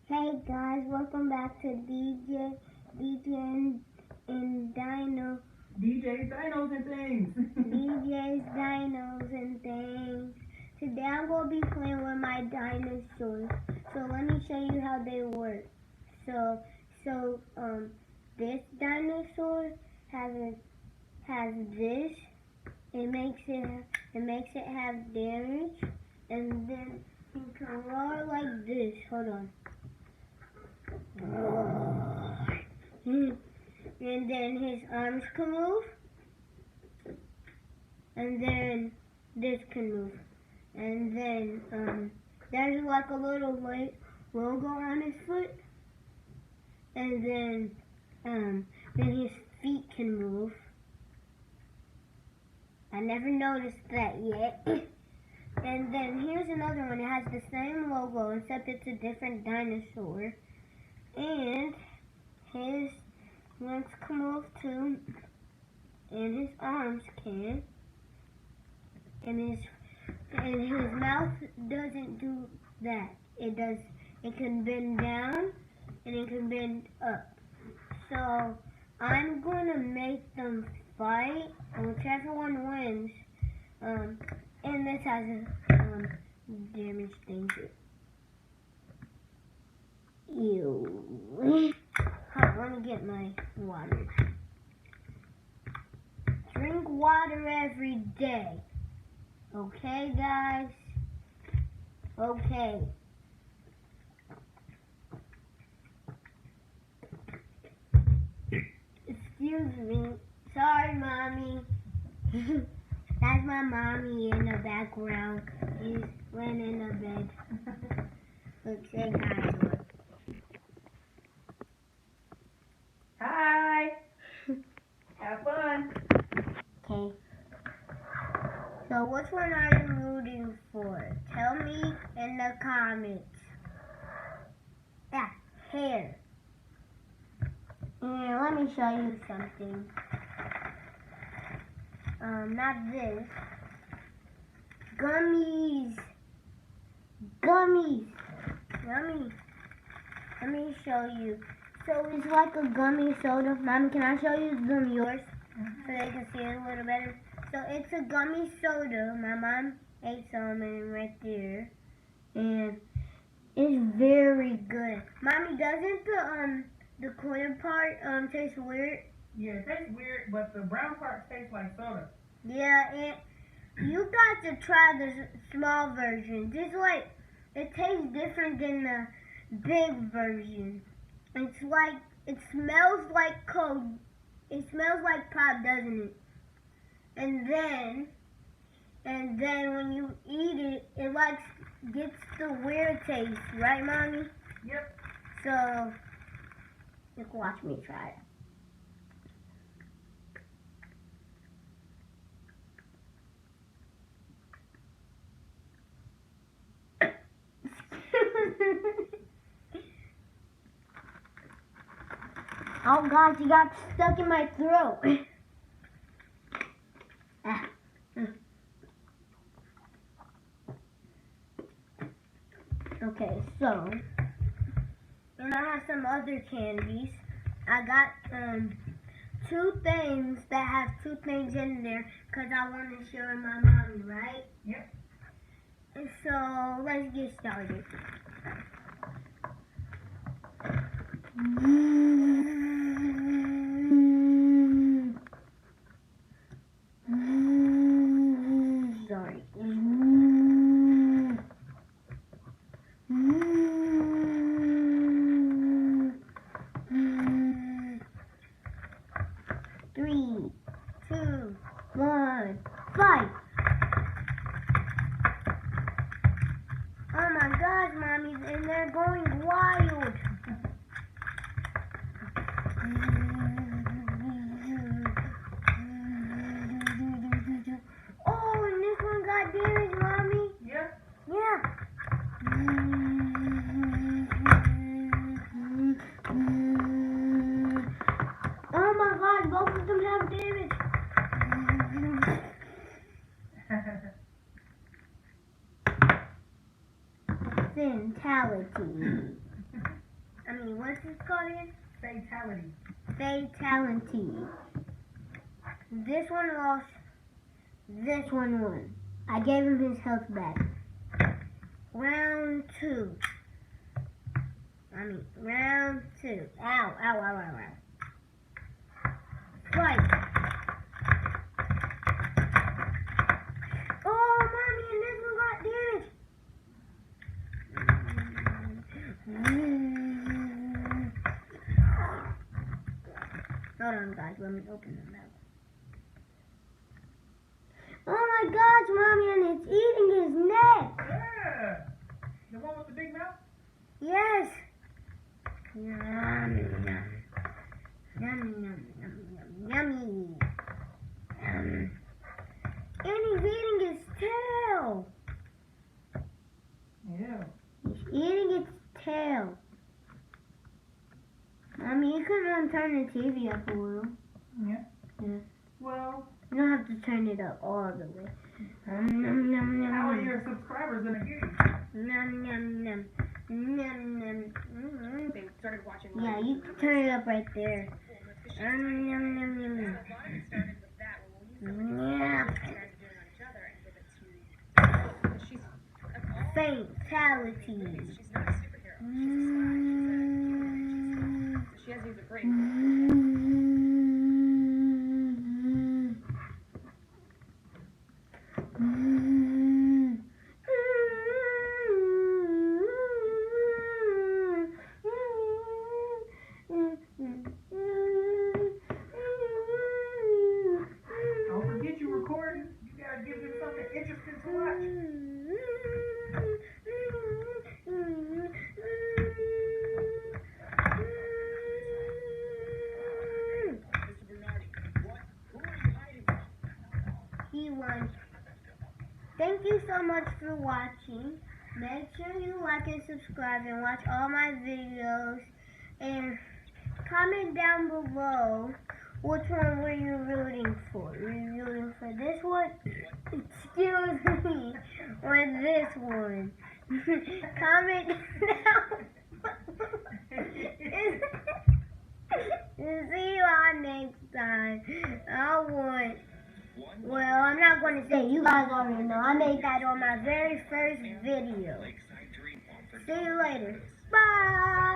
Hey guys, welcome back to DJ and Dino. DJ's Dinos and Things. DJ's Dinos and Things. Today I'm going to be playing with my dinosaurs. So let me show you how they work. So this dinosaur has this. It makes it have damage, and then he can roar like this. Hold on. And then his arms can move, and then this can move, and then there's like a little white logo on his foot, and then his feet can move. I never noticed that yet. And then here's another one. It has the same logo except it's a different dinosaur. And his legs can move too, and his arms can, and his mouth doesn't do that. It can bend down and it can bend up. So I'm gonna make them fight, and whichever one wins, and this has a damage thing too. Ew. Let me get my water. Drink water every day. Okay, guys? Okay. Excuse me. Sorry, Mommy. That's my mommy in the background. She's laying in the bed. Look, say hi to her. Hi. Have fun. Okay. So which one are you rooting for? Tell me in the comments. Yeah, hair. And let me show you something. Not this. Gummies. Gummies. Let me show you. So it's like a gummy soda. Mommy, can I show you them yours? So they can see it a little better. So it's a gummy soda. My mom ate some and right there. And it's very good. Mommy, doesn't the clear part taste weird? Yeah, it tastes weird, but the brown part tastes like soda. Yeah, and you got to try the small version. It tastes different than the big version. It smells like Coke. It smells like pop, doesn't it? And then when you eat it, it gets the weird taste, right, Mommy? Yep. So, you can watch me try it. Oh gosh, you got stuck in my throat. Okay, so, and I have some other candies. I got two things that have two things in there because I want to share with my mommy, right? Yep. And so, let's get started. Sorry. 3, 2, 1, fight! Oh my gosh, Mommy, and they're going wild. Oh, and this one got damaged, Mommy. Yeah. Yeah. Oh my God, both of them have damage. Fatality. What's this called again? Fatality. Fatality. This one lost. This one won. I gave him his health back. Round 2. Round 2. Ow, ow, ow, ow, ow. Fight. Oh, mommy, and this one got damaged. Hold on, guys. Let me open them out. Oh my gosh, mommy, and it's eating his neck. Yeah. The one with the big mouth? Yes. Yummy, yummy, yummy, yummy, yummy. And he's eating his tail. Yeah. He's eating its tail. Mommy, you can turn the TV up a little. Yeah. Yeah. Well, You don't have to turn it up all the way. Nom, nom, nom, nom, how are nom. your subscribers gonna hear you? Nom, nom, nom. Nom, nom. They started watching. Yeah, you can turn it up right there. Nom, nom, nom, nom, nom. Started with that. Well, Yeah. we'll use it. You guys are doing on each other and give it to. She's Fatality. she's not a superhero. She's a spy. So she has to use a brain. Don't forget you recording. You gotta give them something interesting to watch. He won. Thank you so much for watching. Make sure you like and subscribe and watch all my videos. And comment down below which one were you rooting for. Were you rooting for this one? Excuse me. Or this one? Comment down. See you all next time. Well, I'm not going to say. You guys already know. I made that on my very first video. See you later. Bye.